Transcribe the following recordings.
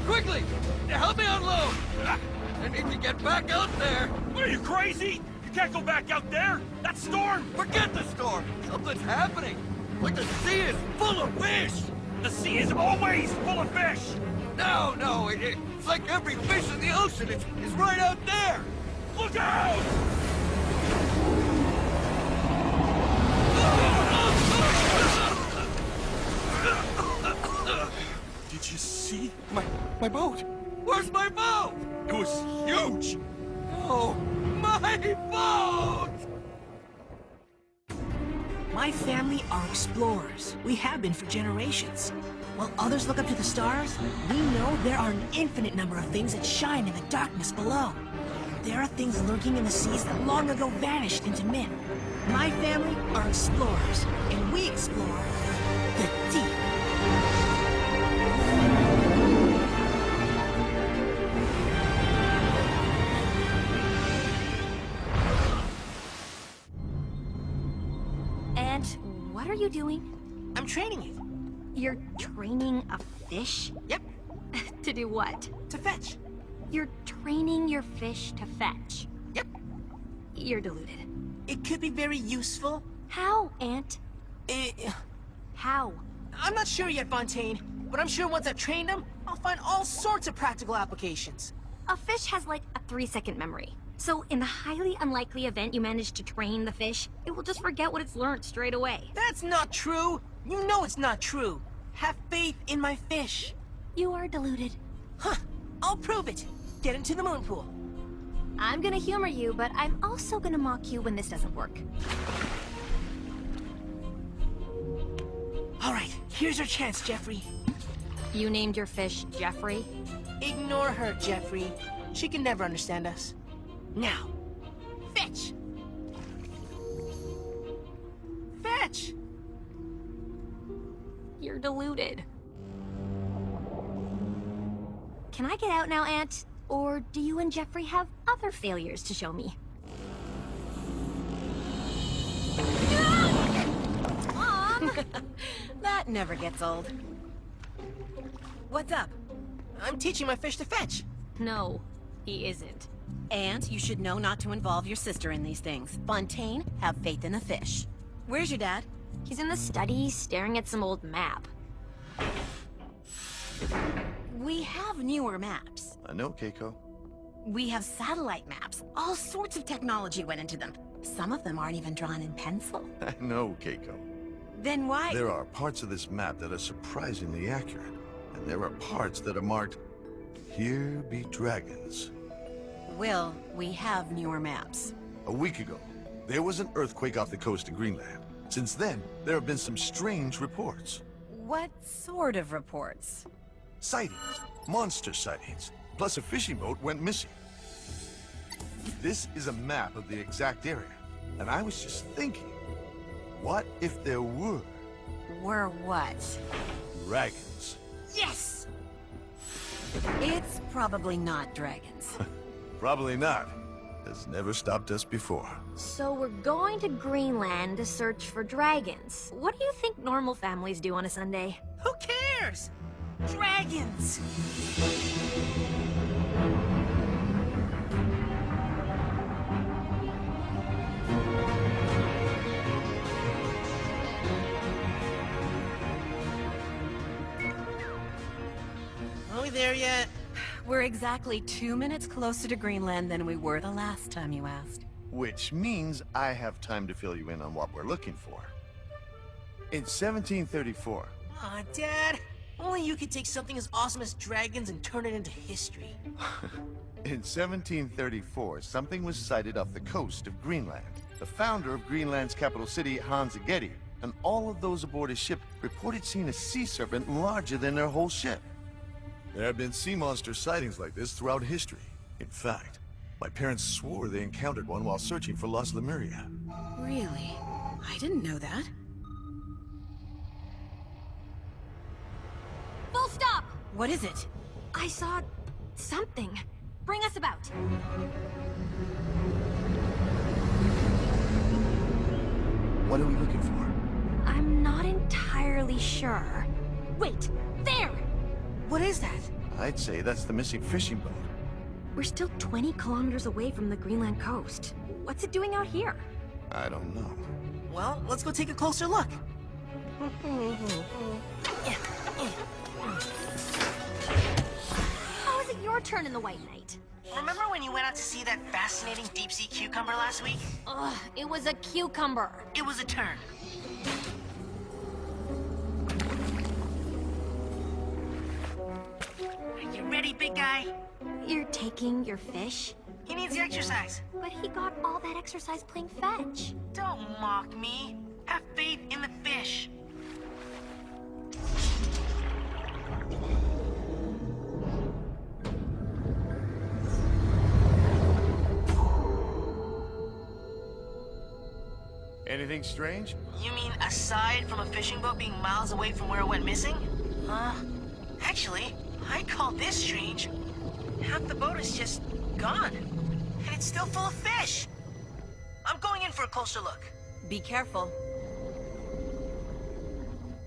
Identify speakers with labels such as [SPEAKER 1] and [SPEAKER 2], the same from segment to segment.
[SPEAKER 1] Quickly! Help me unload! I need to get back out there!
[SPEAKER 2] What are you, crazy? You can't go back out there! That storm!
[SPEAKER 1] Forget the storm! Something's happening! Like the sea is full of fish!
[SPEAKER 2] The sea is always full of fish!
[SPEAKER 1] No, it's like every fish in the ocean is right out there!
[SPEAKER 2] Look out! Did you see?
[SPEAKER 1] My boat! Where's my boat?
[SPEAKER 2] It was huge!
[SPEAKER 1] Oh, my boat!
[SPEAKER 3] My family are explorers. We have been for generations. While others look up to the stars, we know there are an infinite number of things that shine in the darkness below. There are things lurking in the seas that long ago vanished into myth. My family are explorers, and we explore the deep.
[SPEAKER 4] And what are you doing?
[SPEAKER 3] I'm training it.
[SPEAKER 4] You're training a fish?
[SPEAKER 3] Yep,
[SPEAKER 4] To do what?
[SPEAKER 3] to fetch.
[SPEAKER 4] You're training your fish to fetch.
[SPEAKER 3] Yep.
[SPEAKER 4] You're deluded.
[SPEAKER 3] It could be very useful.
[SPEAKER 4] How, Aunt? How?
[SPEAKER 3] I'm not sure yet, Fontaine, but I'm sure once I've trained them, I'll find all sorts of practical applications.
[SPEAKER 4] A fish has like a 3-second memory. So in the highly unlikely event you manage to train the fish, it will just forget what it's learned straight away.
[SPEAKER 3] That's not true. You know it's not true. Have faith in my fish.
[SPEAKER 4] You are deluded.
[SPEAKER 3] Huh. I'll prove it. Get into the moon pool.
[SPEAKER 4] I'm gonna humor you, but I'm also gonna mock you when this doesn't work.
[SPEAKER 3] All right, here's your chance, Jeffrey.
[SPEAKER 4] You named your fish Jeffrey?
[SPEAKER 3] Ignore her, Jeffrey. She can never understand us. Now, fetch! Fetch!
[SPEAKER 4] You're deluded. Can I get out now, Aunt? Or do you and Jeffrey have other failures to show me? Mom!
[SPEAKER 5] That never gets old. What's up?
[SPEAKER 3] I'm teaching my fish to fetch.
[SPEAKER 4] No, he isn't.
[SPEAKER 5] And you should know not to involve your sister in these things. Fontaine, have faith in the fish. Where's your dad?
[SPEAKER 4] He's in the study, staring at some old map.
[SPEAKER 5] We have newer maps.
[SPEAKER 6] I know, Keiko.
[SPEAKER 5] We have satellite maps. All sorts of technology went into them. Some of them aren't even drawn in pencil.
[SPEAKER 6] I know, Keiko.
[SPEAKER 5] Then why?
[SPEAKER 6] There are parts of this map that are surprisingly accurate. And there are parts that are marked, "Here be dragons."
[SPEAKER 5] Will, we have newer maps.
[SPEAKER 6] A week ago, there was an earthquake off the coast of Greenland. Since then, there have been some strange reports.
[SPEAKER 5] What sort of reports?
[SPEAKER 6] Sightings. Monster sightings. Plus a fishing boat went missing. This is a map of the exact area. And I was just thinking, what if there were
[SPEAKER 5] Were what?
[SPEAKER 6] dragons?
[SPEAKER 3] Yes!
[SPEAKER 5] It's probably not dragons.
[SPEAKER 6] Probably not. Has never stopped us before.
[SPEAKER 4] So we're going to Greenland to search for dragons. What do you think normal families do on a Sunday?
[SPEAKER 3] Who cares? Dragons! Are we there yet?
[SPEAKER 5] We're exactly 2 minutes closer to Greenland than we were the last time you asked.
[SPEAKER 6] Which means I have time to fill you in on what we're looking for. In 1734,
[SPEAKER 3] Aw, Dad. Only you could take something as awesome as dragons and turn it into history.
[SPEAKER 6] in 1734, something was sighted off the coast of Greenland. The founder of Greenland's capital city, Hans Agedi, and all of those aboard his ship reported seeing a sea serpent larger than their whole ship. There have been sea monster sightings like this throughout history. In fact, my parents swore they encountered one while searching for lost Lemuria.
[SPEAKER 5] Really? I didn't know that.
[SPEAKER 4] Full stop!
[SPEAKER 5] What is it?
[SPEAKER 4] I saw something. Bring us about.
[SPEAKER 6] What are we looking for?
[SPEAKER 4] I'm not entirely sure. Wait, there!
[SPEAKER 3] What is that?
[SPEAKER 6] I'd say that's the missing fishing boat.
[SPEAKER 4] We're still 20 kilometers away from the Greenland coast. What's it doing out here?
[SPEAKER 6] I don't know.
[SPEAKER 3] Well, let's go take a closer look.
[SPEAKER 4] How is it your turn in the White Knight?
[SPEAKER 3] Remember when you went out to see that fascinating deep-sea cucumber last week?
[SPEAKER 4] Ugh, it was a cucumber.
[SPEAKER 3] It was a turn. Are you ready, big guy?
[SPEAKER 4] You're taking your fish?
[SPEAKER 3] He needs the exercise.
[SPEAKER 4] But he got all that exercise playing fetch.
[SPEAKER 3] Don't mock me. Have faith in the fish.
[SPEAKER 6] Anything strange?
[SPEAKER 3] You mean aside from a fishing boat being miles away from where it went missing? Actually, I call this strange. Half the boat is just gone. And it's still full of fish. I'm going in for a closer look. Be careful.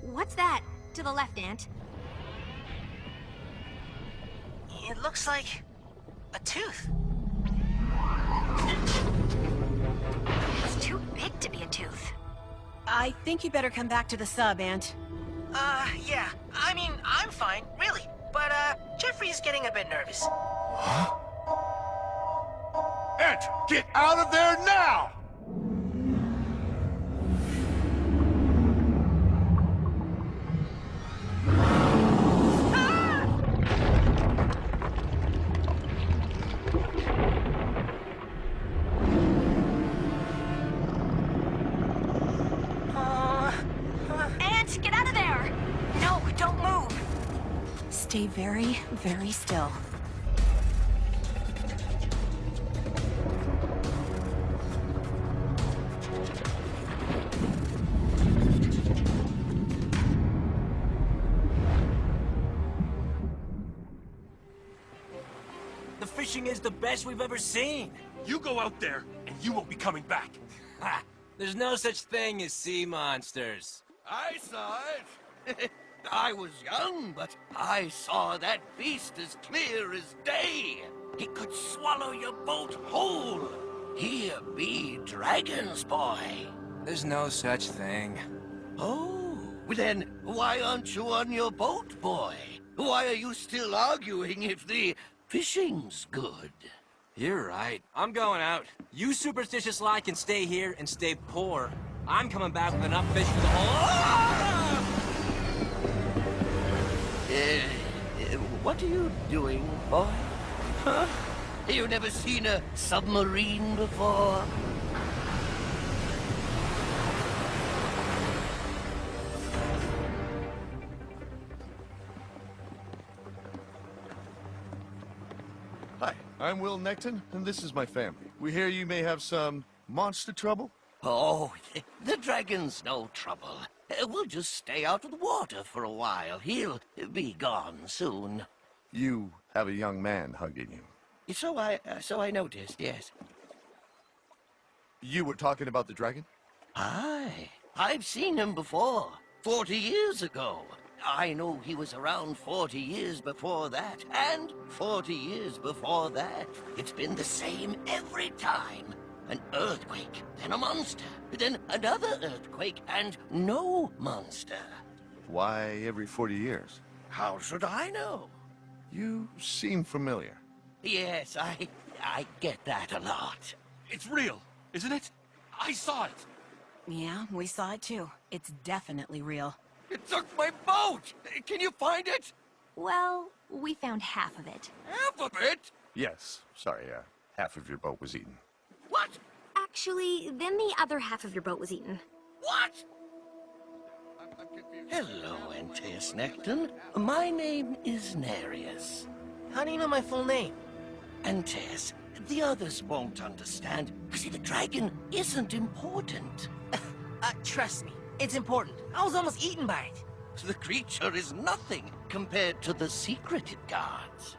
[SPEAKER 4] What's that? To the left, Ant.
[SPEAKER 3] It looks like a tooth.
[SPEAKER 4] It's too big to be a tooth.
[SPEAKER 5] I think you better come back to the sub, Ant.
[SPEAKER 3] Yeah. I mean, I'm fine, really. But, Jeffrey's getting a bit nervous.
[SPEAKER 1] Ant, get out of there now!
[SPEAKER 4] Ant, get out of there!
[SPEAKER 3] No, don't move.
[SPEAKER 5] Stay very, very still.
[SPEAKER 7] The fishing is the best we've ever seen.
[SPEAKER 2] You go out there, and you won't be coming back.
[SPEAKER 7] Ha! There's no such thing as sea monsters.
[SPEAKER 1] I saw it. I was young, but I saw that beast as clear as day. He could swallow your boat whole. Here be dragons, boy.
[SPEAKER 7] There's no such thing.
[SPEAKER 1] Oh, well then, why aren't you on your boat, boy? Why are you still arguing if the fishing's good?
[SPEAKER 7] You're right. I'm going out. You superstitious lie can stay here and stay poor. I'm coming back with enough fish for the whole...
[SPEAKER 1] What are you doing, boy? Huh? You never seen a submarine before?
[SPEAKER 6] Hi, I'm Will Necton, and this is my family. We hear you may have some monster trouble?
[SPEAKER 1] Oh, the dragon's no trouble. We'll just stay out of the water for a while. He'll be gone soon.
[SPEAKER 6] You have a young man hugging you.
[SPEAKER 1] So I noticed, yes.
[SPEAKER 6] You were talking about the dragon?
[SPEAKER 1] Aye, I've seen him before. 40 years ago. I know he was around 40 years before that, and 40 years before that. It's been the same every time. An earthquake, then a monster, then another earthquake, and no monster.
[SPEAKER 6] Why every 40 years?
[SPEAKER 1] How should I know?
[SPEAKER 6] You seem familiar.
[SPEAKER 1] Yes, I get that a lot.
[SPEAKER 2] It's real, isn't it? I saw it.
[SPEAKER 5] Yeah, we saw it too. It's definitely real.
[SPEAKER 1] It took my boat! Can you find it?
[SPEAKER 4] Well, we found half of it.
[SPEAKER 1] Half of it?
[SPEAKER 6] Yes, sorry, half of your boat was eaten.
[SPEAKER 1] What?
[SPEAKER 4] Actually, then the other half of your boat was eaten.
[SPEAKER 1] What? I'm confused. Hello, Antaeus Necton. My name is Nereus.
[SPEAKER 3] How do you know my full name?
[SPEAKER 1] Antaeus, the others won't understand. See, the dragon isn't important.
[SPEAKER 3] Trust me, it's important. I was almost eaten by it.
[SPEAKER 1] The creature is nothing compared to the secret it guards.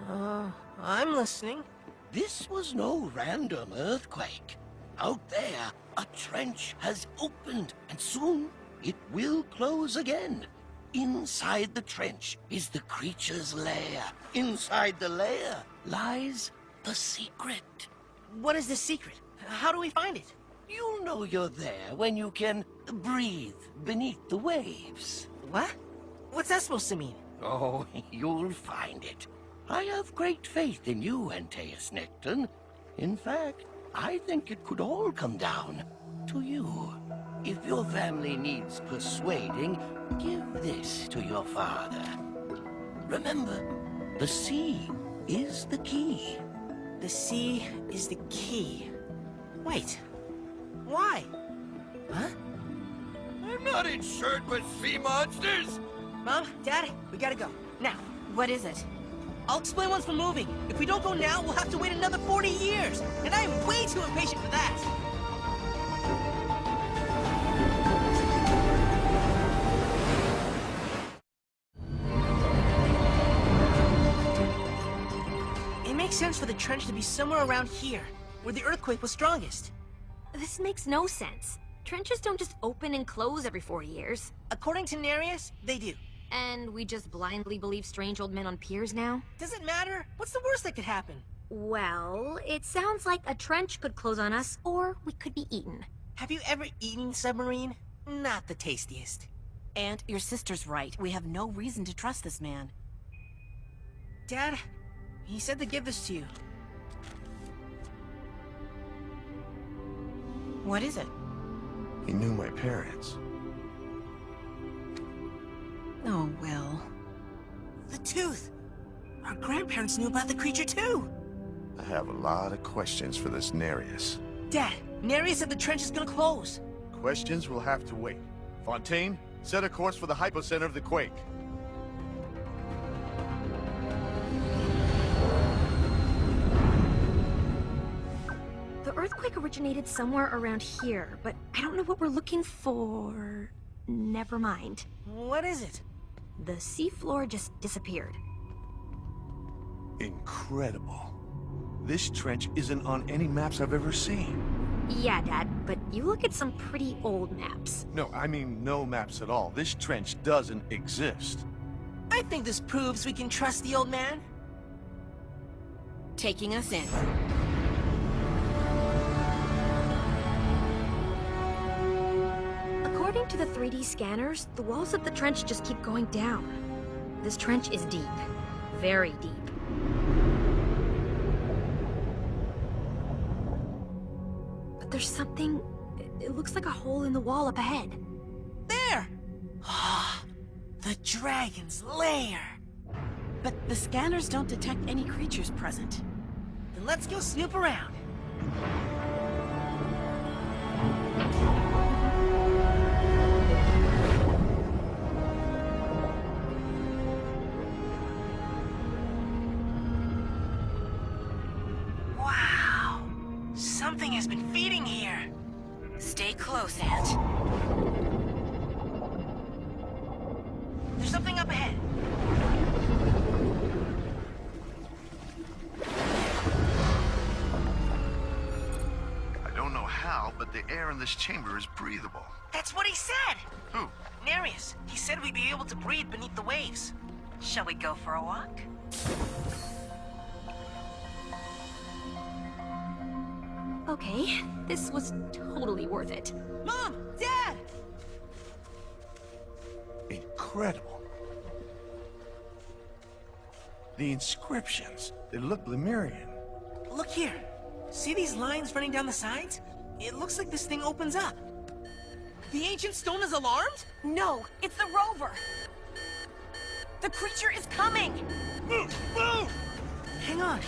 [SPEAKER 3] I'm listening.
[SPEAKER 1] This was no random earthquake. Out there, a trench has opened, and soon it will close again. Inside the trench is the creature's lair. Inside the lair lies the secret.
[SPEAKER 3] What is the secret? How do we find it?
[SPEAKER 1] You'll know you're there when you can breathe beneath the waves.
[SPEAKER 3] What? What's that supposed to mean?
[SPEAKER 1] Oh, you'll find it. I have great faith in you, Antaeus Necton. In fact, I think it could all come down to you. If your family needs persuading, give this to your father. Remember, the sea is the key.
[SPEAKER 3] The sea is the key. Wait. Why? Huh?
[SPEAKER 1] I'm not insured with sea monsters!
[SPEAKER 3] Mom, Dad, we gotta go. Now.
[SPEAKER 5] What is it?
[SPEAKER 3] I'll explain once we're moving. If we don't go now, we'll have to wait another 40 years. And I am way too impatient for that. It makes sense for the trench to be somewhere around here, where the earthquake was strongest.
[SPEAKER 4] This makes no sense. Trenches don't just open and close every 40 years.
[SPEAKER 3] According to Nereus, they do.
[SPEAKER 4] And we just blindly believe strange old men on piers now?
[SPEAKER 3] Does it matter? What's the worst that could happen?
[SPEAKER 4] Well, it sounds like a trench could close on us, or we could be eaten.
[SPEAKER 3] Have you ever eaten submarine? Not the tastiest.
[SPEAKER 5] And your sister's right. We have no reason to trust this man.
[SPEAKER 3] Dad, he said to give this to you.
[SPEAKER 5] What is it?
[SPEAKER 6] He knew my parents.
[SPEAKER 5] Oh, Will.
[SPEAKER 3] The tooth! Our grandparents knew about the creature too!
[SPEAKER 6] I have a lot of questions for this Nereus.
[SPEAKER 3] Dad, Nereus said the trench is gonna close.
[SPEAKER 6] Questions will have to wait. Fontaine, set a course for the hypocenter of the quake.
[SPEAKER 4] The earthquake originated somewhere around here, but I don't know what we're looking for. Never mind.
[SPEAKER 3] What is it?
[SPEAKER 4] The seafloor just disappeared.
[SPEAKER 6] Incredible. This trench isn't on any maps I've ever seen.
[SPEAKER 4] Yeah, Dad, but you look at some pretty old maps.
[SPEAKER 6] No, I mean no maps at all. This trench doesn't exist.
[SPEAKER 3] I think this proves we can trust the old man.
[SPEAKER 5] Taking us in.
[SPEAKER 4] According to the 3D scanners, the walls of the trench just keep going down. This trench is deep. Very deep. But there's something... It looks like a hole in the wall up ahead.
[SPEAKER 3] There! Ah, the dragon's lair!
[SPEAKER 5] But the scanners don't detect any creatures present.
[SPEAKER 3] Then let's go snoop around. Wow! Something has been feeding here.
[SPEAKER 5] Stay close, Aunt.
[SPEAKER 3] There's something up ahead.
[SPEAKER 6] I don't know how, but the air in this chamber is breathable.
[SPEAKER 3] That's what he said!
[SPEAKER 6] Who?
[SPEAKER 3] Nereus. He said we'd be able to breathe beneath the waves. Shall we go for a walk?
[SPEAKER 4] Okay, this was totally worth it.
[SPEAKER 3] Mom! Dad!
[SPEAKER 6] Incredible. The inscriptions, they look Lemurian.
[SPEAKER 3] Look here. See these lines running down the sides? It looks like this thing opens up. The ancient stone is alarmed?
[SPEAKER 5] No, it's the rover! The creature is coming!
[SPEAKER 2] Move! Move!
[SPEAKER 3] Hang on.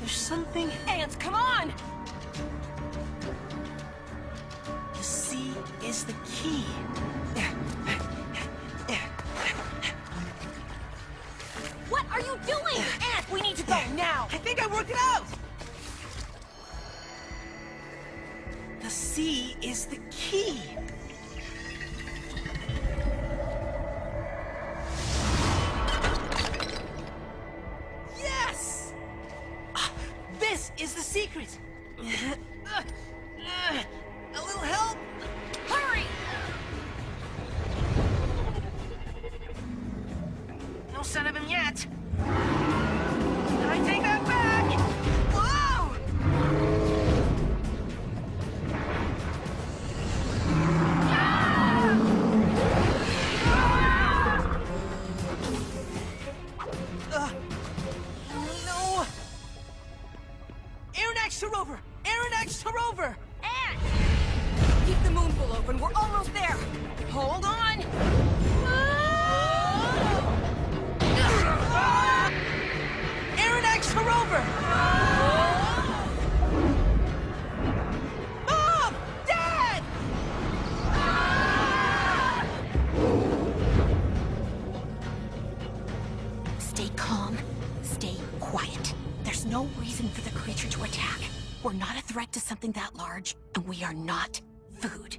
[SPEAKER 3] There's something...
[SPEAKER 5] Ants, come on!
[SPEAKER 3] The sea is the key.
[SPEAKER 5] What are you doing? Ant, we need to go now!
[SPEAKER 3] I think I worked it out! The sea is the key. Yes! This is the secret. A little help?
[SPEAKER 5] Hurry!
[SPEAKER 3] scent of him yet. I take that back! Whoa! No! Aeronax to rover! Aeronax to rover!
[SPEAKER 5] And keep the moon pool open. We're almost there.
[SPEAKER 3] Hold on! Aeronax to rover! Mom! Dad!
[SPEAKER 5] Stay calm. Stay quiet. There's no reason for the creature to attack. We're not a threat to something that large, and we are not food.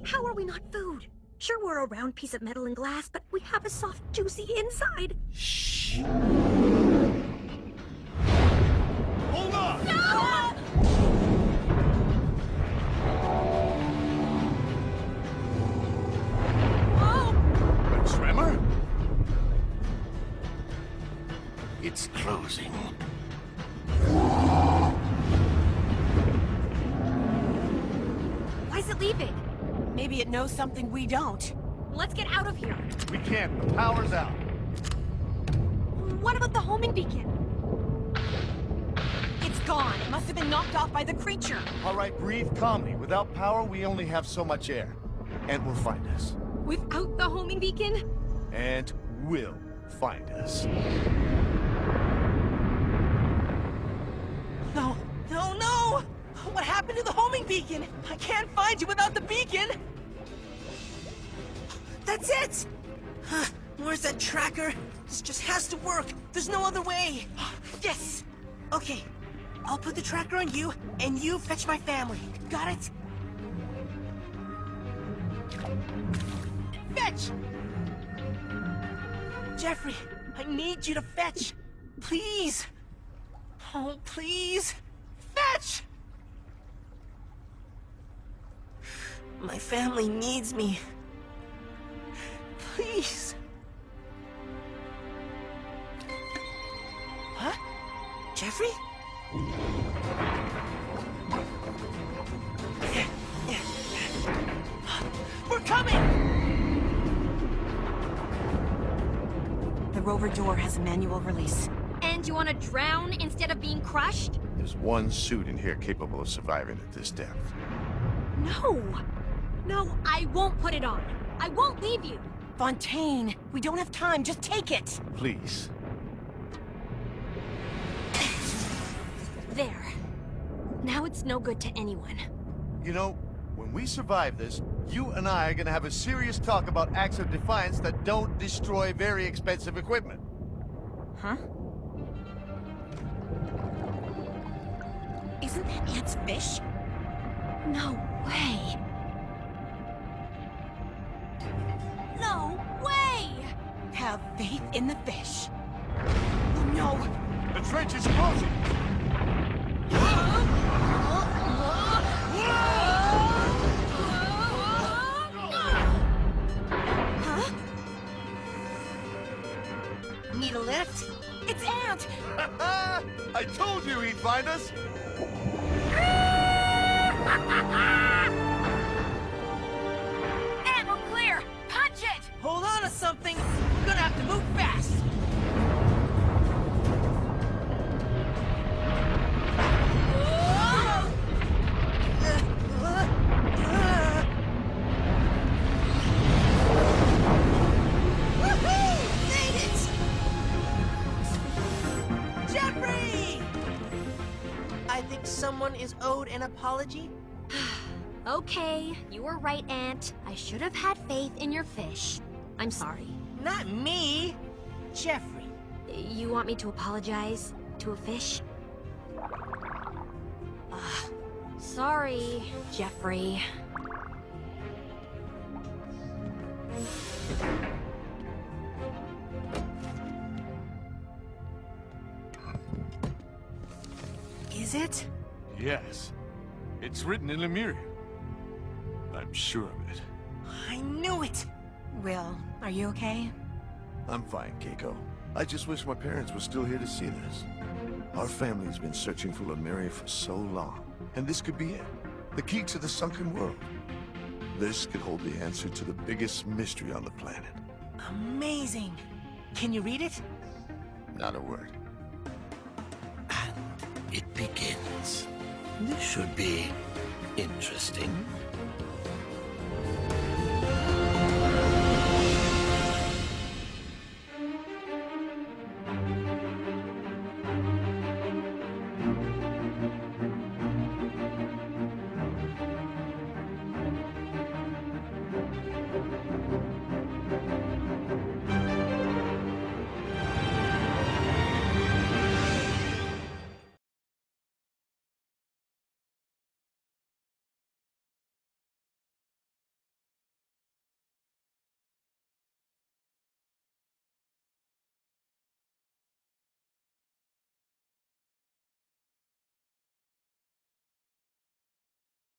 [SPEAKER 4] How are we not food? Sure, we're a round piece of metal and glass, but we have a soft, juicy inside.
[SPEAKER 6] Shh.
[SPEAKER 2] Hold on!
[SPEAKER 4] No!
[SPEAKER 6] A tremor?
[SPEAKER 1] It's closing.
[SPEAKER 4] Why is it leaving?
[SPEAKER 3] Maybe it knows something we don't.
[SPEAKER 4] Let's get out of here.
[SPEAKER 6] We can't. The power's out.
[SPEAKER 4] What about the homing beacon?
[SPEAKER 3] It's gone. It must have been knocked off by the creature.
[SPEAKER 6] All right, breathe calmly. Without power, we only have so much air. And will find us.
[SPEAKER 4] Without the homing beacon?
[SPEAKER 6] And will find us.
[SPEAKER 3] No, no, no! What happened to the homing beacon? I can't find you without the beacon! That's it! Huh, where's that tracker? This just has to work. There's no other way. Yes! Okay, I'll put the tracker on you, and you fetch my family. Got it? Fetch! Jeffrey, I need you to fetch. Please! Oh, please! Fetch! My family needs me. Please. Huh? Jeffrey? We're coming!
[SPEAKER 5] The rover door has a manual release.
[SPEAKER 4] And you want to drown instead of being crushed?
[SPEAKER 6] There's one suit in here capable of surviving at this depth.
[SPEAKER 4] No! No, I won't put it on. I won't leave you.
[SPEAKER 3] Fontaine, we don't have time. Just take it.
[SPEAKER 6] Please.
[SPEAKER 4] There. Now it's no good to anyone.
[SPEAKER 6] You know, when we survive this, you and I are gonna have a serious talk about acts of defiance that don't destroy very expensive equipment.
[SPEAKER 5] Huh? Isn't that Aunt's fish?
[SPEAKER 4] No way. No way!
[SPEAKER 3] Have faith in the fish. No!
[SPEAKER 6] The trench is closing!
[SPEAKER 3] Huh? Need a lift? It's Aunt!
[SPEAKER 6] I told you he'd find us!
[SPEAKER 5] And we're clear! Punch it!
[SPEAKER 3] Hold on to something! We're gonna have to move fast! Woohoo! Made it! Jeffrey! I think someone is owed an apology.
[SPEAKER 4] Okay, you were right, Aunt. I should have had faith in your fish. I'm sorry.
[SPEAKER 3] Not me! Jeffrey.
[SPEAKER 4] You want me to apologize to a fish? Sorry, Jeffrey.
[SPEAKER 3] Is it?
[SPEAKER 2] Yes. It's written in Lemurian. I'm sure of it.
[SPEAKER 3] I knew it!
[SPEAKER 5] Will, are you okay?
[SPEAKER 6] I'm fine, Keiko. I just wish my parents were still here to see this. Our family's been searching for Lemuria for so long, and this could be it. The key to the sunken world. This could hold the answer to the biggest mystery on the planet.
[SPEAKER 3] Amazing. Can you read it?
[SPEAKER 6] Not a word.
[SPEAKER 1] And it begins. This should be interesting.